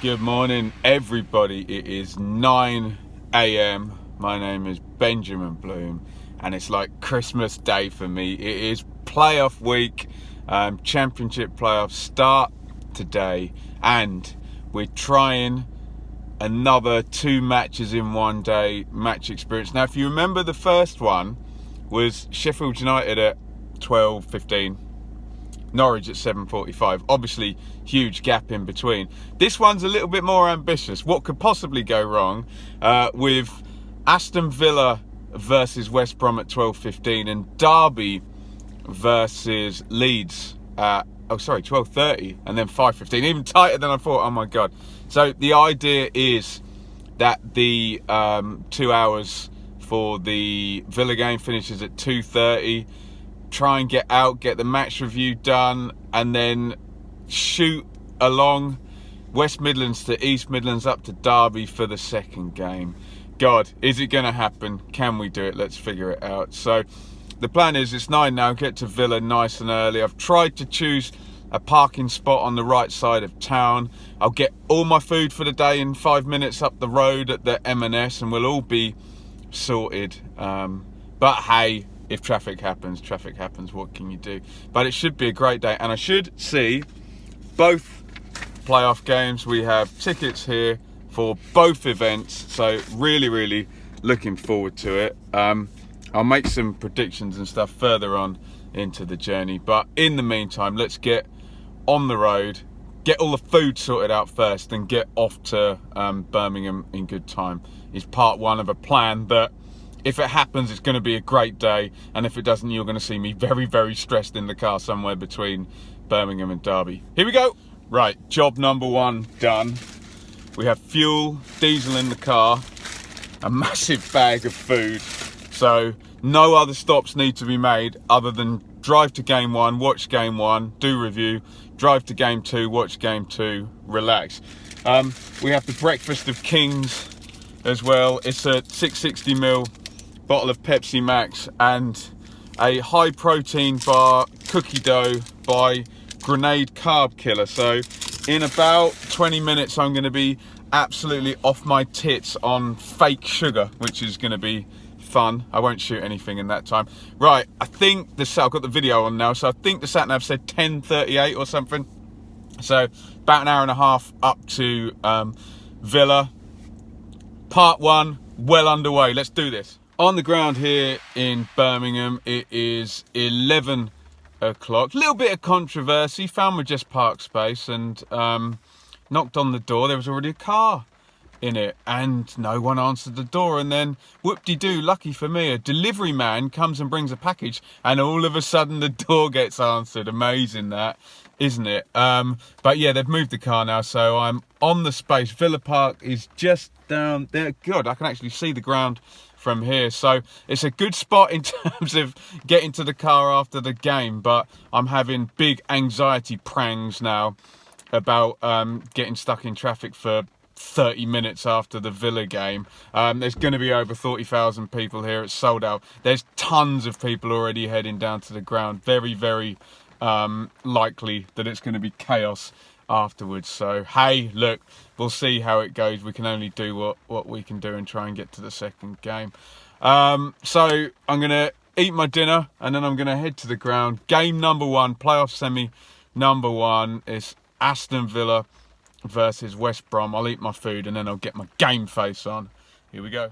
Good morning, everybody. It is 9 a.m. My name is Benjamin Bloom, and it's like Christmas Day for me. It is playoff week. Championship playoffs start today, and we're trying another 2 matches in one day match experience. Now, if you remember, the first one was Sheffield United at 12:15. Norwich at 7:45. Obviously, huge gap in between. This one's a little bit more ambitious. What could possibly go wrong with Aston Villa versus West Brom at 12:15 and Derby versus Leeds at 12:30 and then 5:15. Even tighter than I thought. Oh my god. So the idea is that the 2 hours for the Villa game finishes at 2:30. Try and get out, get the match review done, and then shoot along West Midlands to East Midlands up to Derby for the second game. God, is it going to happen? Can we do it? Let's figure it out. So the plan is it's 9 now, get to Villa nice and early. I've tried to choose a parking spot on the right side of town. I'll get all my food for the day in 5 minutes up the road at the M&S, and we'll all be sorted. But hey, if traffic happens, what can you do? But it should be a great day, and I should see both playoff games. We have tickets here for both events, so really looking forward to it. I'll make some predictions and stuff further on into the journey, but in the meantime, let's get on the road, get all the food sorted out first, and get off to Birmingham in good time. Is part one of a plan that, if it happens, it's going to be a great day, and if it doesn't, you're going to see me very stressed in the car somewhere between Birmingham and Derby. Here we go. Right, job number 1 done. We have fuel, diesel in the car, a massive bag of food, so no other stops need to be made other than drive to game 1, watch game 1, do review, drive to game 2, watch game 2, relax. We have the breakfast of kings as well. It's a 660ml bottle of Pepsi Max and a high protein bar cookie dough by Grenade Carb Killer. So in about 20 minutes I'm going to be absolutely off my tits on fake sugar, which is going to be fun. I won't shoot anything in that time. Right, I think I've got the video on now, so I think the sat nav said 10:38 or something. So about an hour and a half up to Villa. Part 1 well underway. Let's do this. On the ground here in Birmingham, it is 11 o'clock. Little bit of controversy. Found my just parked space and knocked on the door. There was already a car in it and no one answered the door. And then whoop-de-doo, lucky for me, a delivery man comes and brings a package, and all of a sudden the door gets answered. Amazing that, isn't it? But yeah, they've moved the car now, so I'm on the space. Villa Park is just down there. God, I can actually see the ground from here, so it's a good spot in terms of getting to the car after the game, but I'm having big anxiety prangs now about getting stuck in traffic for 30 minutes after the Villa game. There's going to be over 40,000 people here. It's sold out. There's tons of people already heading down to the ground. Very likely that it's going to be chaos afterwards. So hey, look, we'll see how it goes. We can only do what we can do and try and get to the second game. So I'm gonna eat my dinner and then I'm gonna head to the ground. Game number 1, playoff semi number 1 is Aston Villa versus West Brom. I'll eat my food and then I'll get my game face on. Here we go.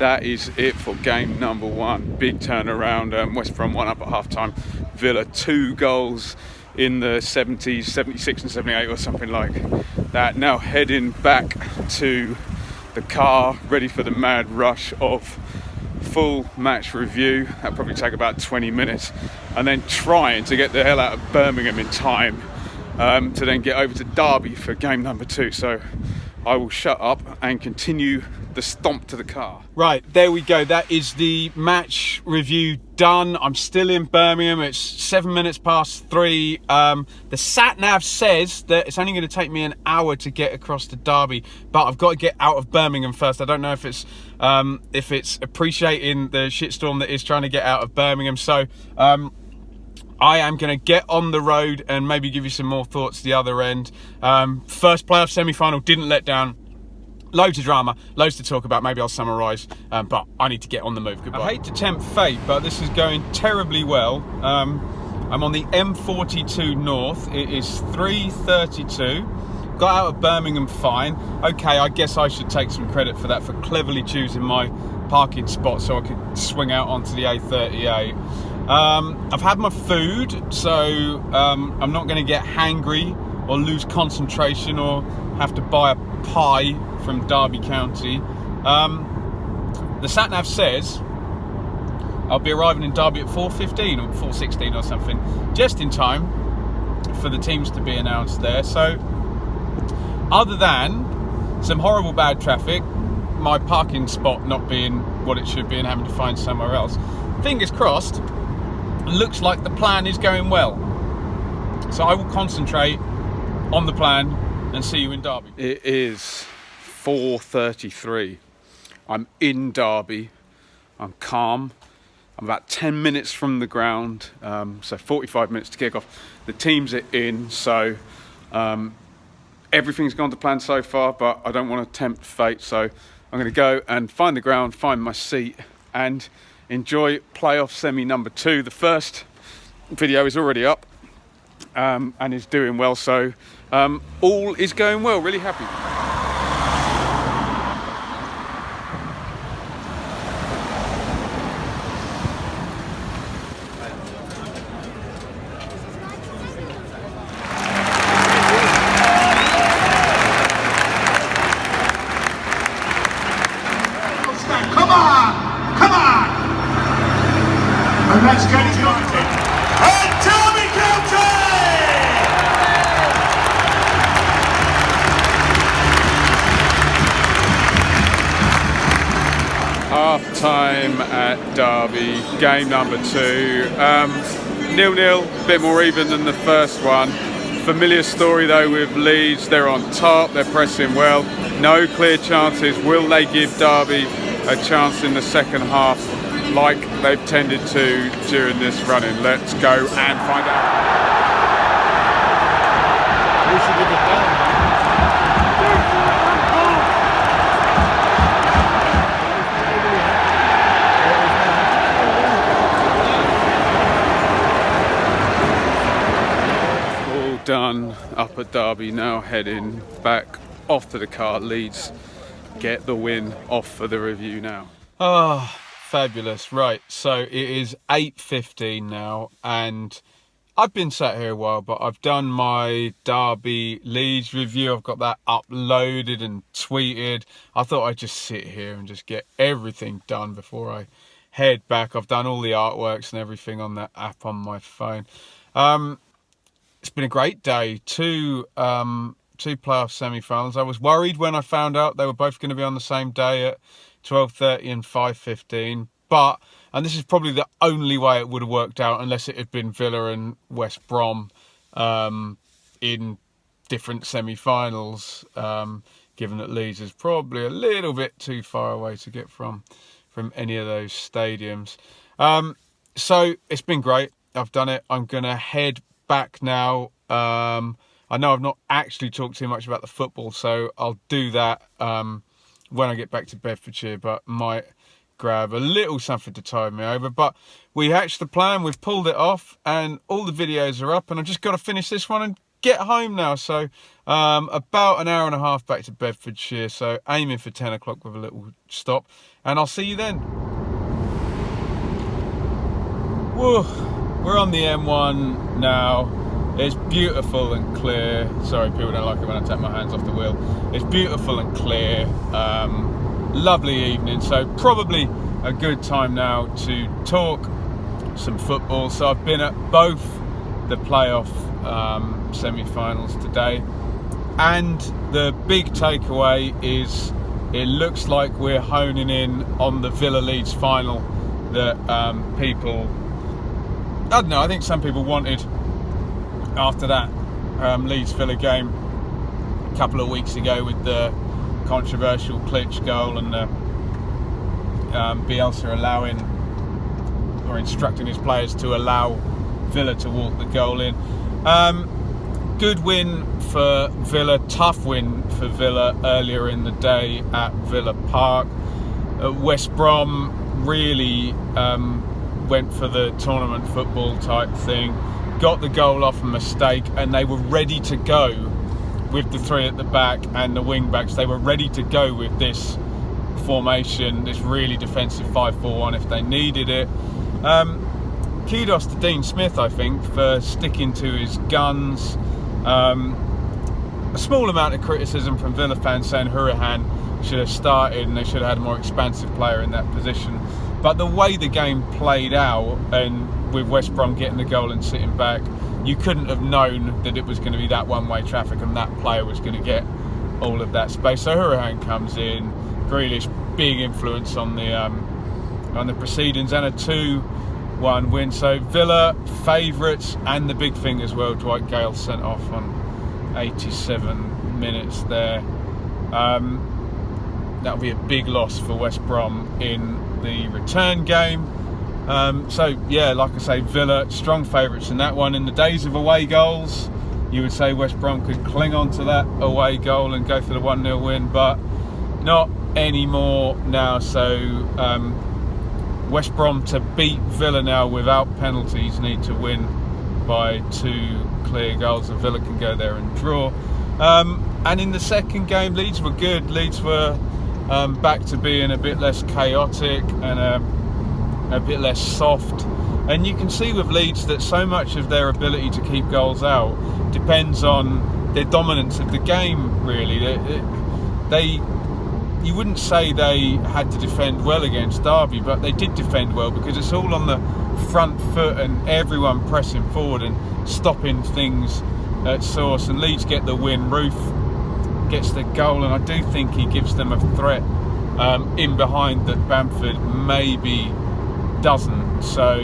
that is it for game number 1. Big turnaround. West Brom 1 up at half time. Villa 2 goals in the 70s, 76 and 78 or something like that. Now heading back to the car, ready for the mad rush of full match review. That'll probably take about 20 minutes, and then trying to get the hell out of Birmingham in time to then get over to Derby for game number 2. So I will shut up and continue the stomp to the car. Right, there we go. That is the match review done. I'm still in Birmingham. It's 7 minutes past 3. The sat nav says that it's only going to take me an hour to get across to Derby, but I've got to get out of Birmingham first. I don't know if it's appreciating the shitstorm that is trying to get out of Birmingham. So I am going to get on the road and maybe give you some more thoughts the other end. First playoff semi-final, didn't let down. Loads of drama, loads to talk about. Maybe I'll summarise, but I need to get on the move. Goodbye. I hate to tempt fate, but this is going terribly well. I'm on the M42 North. It is 3:32. Got out of Birmingham fine. Okay, I guess I should take some credit for that, for cleverly choosing my parking spot so I could swing out onto the A38. I've had my food, so I'm not going to get hangry or lose concentration or have to buy a pie from Derby County. The sat nav says I'll be arriving in Derby at 4:15 or 4:16 or something, just in time for the teams to be announced there. So other than some horrible bad traffic, my parking spot not being what it should be and having to find somewhere else, fingers crossed, looks like the plan is going well. So I will concentrate on the plan and see you in Derby. It is 4:33. I'm in Derby. I'm calm. I'm about 10 minutes from the ground, so 45 minutes to kick off. The teams are in, so everything's gone to plan so far, but I don't want to tempt fate, so I'm going to go and find the ground, find my seat, and enjoy playoff semi number 2. The first video is already up and is doing well, so all is going well. Really happy. Let's get it started. And Derby County! Half time at Derby, game number 2. 0-0, a bit more even than the first one. Familiar story though with Leeds. They're on top, they're pressing well. No clear chances. Will they give Derby a chance in the second half, like they've tended to during this run-in? Let's go and find out. All done up at Derby, now heading back off to the car. Leeds get the win, off for the review now. Oh, fabulous. Right, so it is 8:15 now, and I've been sat here a while, but I've done my Derby Leeds review. I've got that uploaded and tweeted. I thought I'd just sit here and just get everything done before I head back. I've done all the artworks and everything on that app on my phone. It's been a great day. Two playoff semi-finals. I was worried when I found out they were both going to be on the same day at 12:30 and 5:15, but, and this is probably the only way it would have worked out unless it had been Villa and West Brom in different semi-finals, given that Leeds is probably a little bit too far away to get from any of those stadiums. So it's been great. I've done it. I'm going to head back now. I know I've not actually talked too much about the football, so I'll do that when I get back to Bedfordshire, but might grab a little something to tide me over. But we hatched the plan, we've pulled it off, and all the videos are up, and I've just got to finish this one and get home now. So about an hour and a half back to Bedfordshire. So aiming for 10 o'clock with a little stop. And I'll see you then. Whoa, we're on the M1 now. It's beautiful and clear. Sorry, people don't like it when I take my hands off the wheel. It's beautiful and clear. Lovely evening. So probably a good time now to talk some football. So I've been at both the playoff semi-finals today, and the big takeaway is it looks like we're honing in on the Villa Leeds final that people, I don't know, I think some people wanted after that Leeds Villa game a couple of weeks ago with the controversial Klitsch goal and Bielsa allowing or instructing his players to allow Villa to walk the goal in. Good win for Villa, tough win for Villa earlier in the day at Villa Park. West Brom really went for the tournament football type thing, got the goal off a mistake, and they were ready to go with the three at the back and the wing backs. They were ready to go with this formation, this really defensive 5-4-1 if they needed it. Kudos to Dean Smith, I think, for sticking to his guns. A small amount of criticism from Villa fans saying HOURIHANE should have started and they should have had a more expansive player in that position. But the way the game played out, and with West Brom getting the goal and sitting back, you couldn't have known that it was going to be that one-way traffic and that player was going to get all of that space. So HOURIHANE comes in, Grealish, big influence on the proceedings, and a 2-1 win. So Villa favourites, and the big thing as well, Dwight GAYLE sent off on 87 minutes there. That'll be a big loss for West Brom in the return game. So yeah, like I say, Villa strong favourites in that one. In the days of away goals, you would say West Brom could cling on to that away goal and go for the 1-0 win, but not anymore now. So West Brom, to beat Villa now without penalties, need to win by 2 clear goals, and Villa can go there and draw. And in the second game, Leeds were good. Leeds were back to being a bit less chaotic and a bit less soft. And you can see with Leeds that so much of their ability to keep goals out depends on their dominance of the game, really. You wouldn't say they had to defend well against Derby, but they did defend well because it's all on the front foot and everyone pressing forward and stopping things at source. And Leeds get the win. Roofe gets the goal, and I do think he gives them a threat in behind that Bamford maybe doesn't. So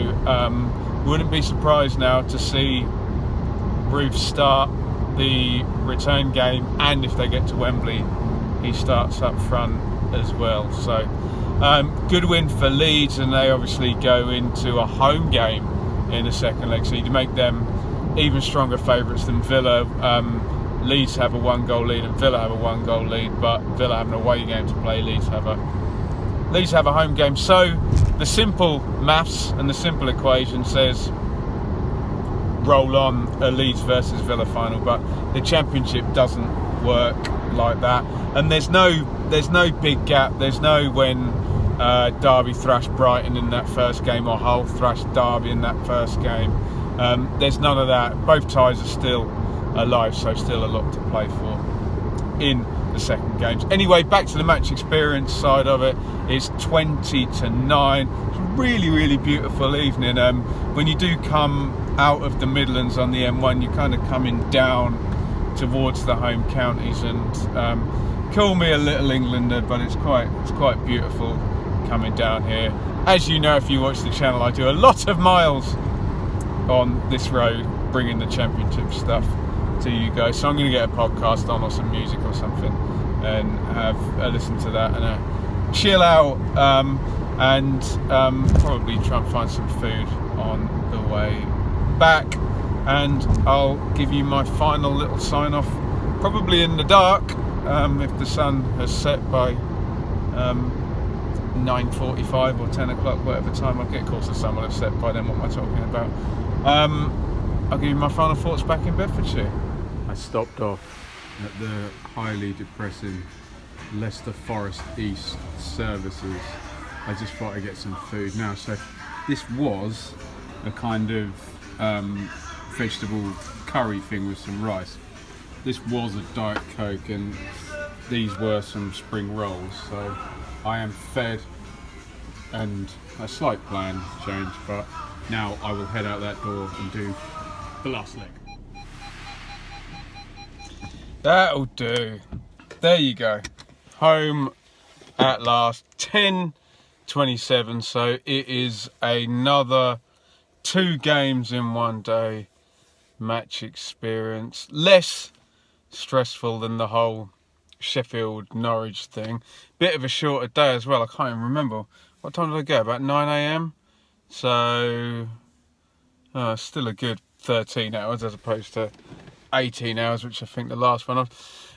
wouldn't be surprised now to see Roofe start the return game, and if they get to Wembley, he starts up front as well. So good win for Leeds, and they obviously go into a home game in the second leg, so you make them even stronger favourites than Villa. Leeds have a 1-goal lead and Villa have a 1-goal lead, but Villa have an away game to play. Leeds have a home game. So the simple maths and the simple equation says roll on a Leeds versus Villa final, but the Championship doesn't work like that, and there's no big gap. There's no when Derby thrashed Brighton in that first game or Hull thrashed Derby in that first game. There's none of that. Both ties are still alive, so still a lot to play for in the second games. Anyway, back to the match experience side of it. It's 20-9. It's a really, really beautiful evening. When you do come out of the Midlands on the M1, you're kind of coming down towards the home counties, and call me a little Englander, but it's quite beautiful coming down here. As you know, if you watch the channel, I do a lot of miles on this road bringing the Championship stuff to you guys, so I'm going to get a podcast on or some music or something and have a listen to that and a chill out, and probably try and find some food on the way back, and I'll give you my final little sign off, probably in the dark, if the sun has set by 9:45 or 10 o'clock, whatever time I get. Of course the sun will have set by then. What am I talking about? I'll give you my final thoughts back in Bedfordshire. I stopped off at the highly depressing Leicester Forest East services. I just thought I'd get some food now. So this was a kind of vegetable curry thing with some rice. This was a Diet Coke and these were some spring rolls. So I am fed and a slight plan change, but now I will head out that door and do the last leg. That'll do. There you go. Home at last. 10:27. So it is another 2 games in one day match experience. Less stressful than the whole Sheffield Norwich thing. Bit of a shorter day as well. I can't even remember. What time did I go? About 9 AM. So still a good 13 hours as opposed to 18 hours, which I think the last one was.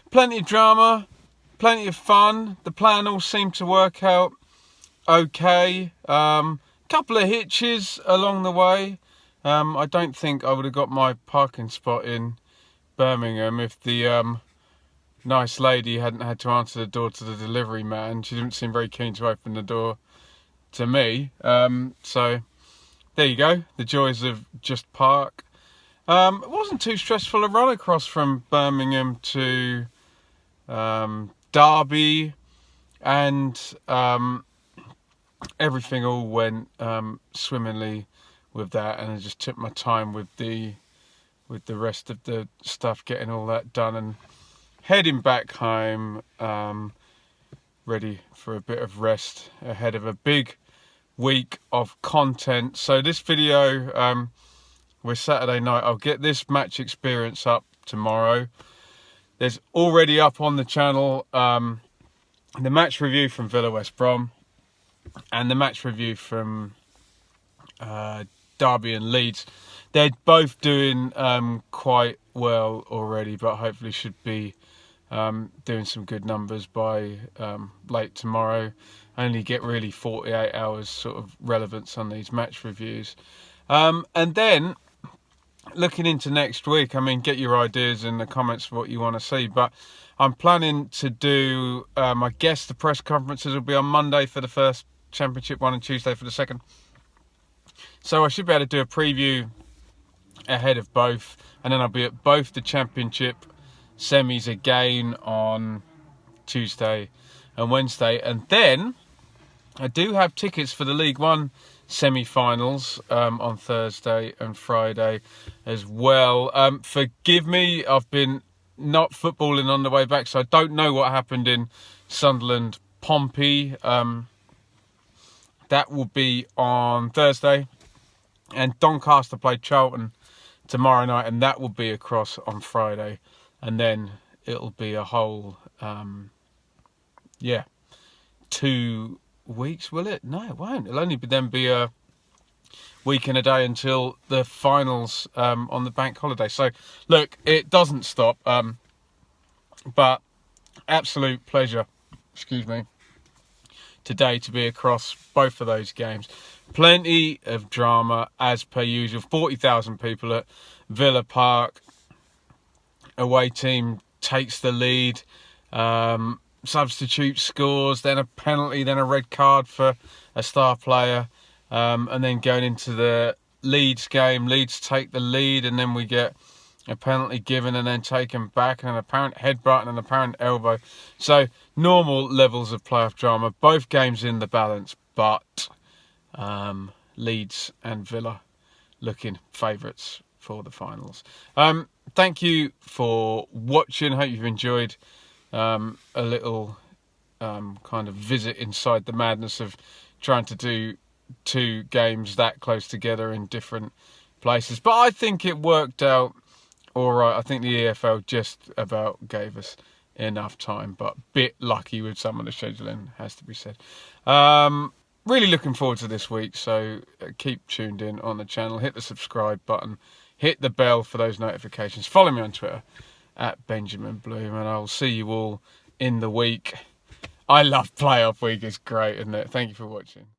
Plenty of drama, plenty of fun. The plan all seemed to work out okay. Couple of hitches along the way. I don't think I would have got my parking spot in Birmingham if the nice lady hadn't had to answer the door to the delivery man. She didn't seem very keen to open the door to me. So there you go, the joys of Just Park. It wasn't too stressful a run across from Birmingham to Derby, and everything all went swimmingly with that, and I just took my time with the rest of the stuff, getting all that done and heading back home, ready for a bit of rest ahead of a big week of content. So this video, we're Saturday night. I'll get this match experience up tomorrow. There's already up on the channel the match review from Villa West Brom and the match review from Derby and Leeds. They're both doing quite well already, but hopefully should be doing some good numbers by late tomorrow. Only get really 48 hours sort of relevance on these match reviews. And then looking into next week, I mean, get your ideas in the comments for what you want to see, but I'm planning to do, I guess the press conferences will be on Monday for the first championship one and Tuesday for the second. So I should be able to do a preview ahead of both, and then I'll be at both the championship semis again on Tuesday and Wednesday. And then I do have tickets for the League One semi-finals on Thursday and Friday as well. Forgive me, I've been not footballing on the way back, so I don't know what happened in Sunderland Pompey. That will be on Thursday, and Doncaster play Charlton tomorrow night, and that will be across on Friday, and then it'll be a whole 2 weeks, will it? No, it won't. It'll only then be a week and a day until the finals on the bank holiday. So look, it doesn't stop, but absolute pleasure, excuse me, today to be across both of those games. Plenty of drama as per usual. 40,000 people at Villa Park. Away team takes the lead. Substitute scores, then a penalty, then a red card for a star player. And then going into the Leeds game, Leeds take the lead, and then we get a penalty given and then taken back, and an apparent headbutt and an apparent elbow. So normal levels of playoff drama. Both games in the balance, but Leeds and Villa looking favourites for the finals. Thank you for watching. Hope you've enjoyed a little kind of visit inside the madness of trying to do 2 games that close together in different places. But I think it worked out all right. I think the EFL just about gave us enough time, but bit lucky with some of the scheduling, has to be said. Really looking forward to this week, so keep tuned in on the channel. Hit the subscribe button, hit the bell for those notifications. Follow me on Twitter at Benjamin Bloom, and I'll see you all in the week. I love playoff week, it's great, isn't it? Thank you for watching.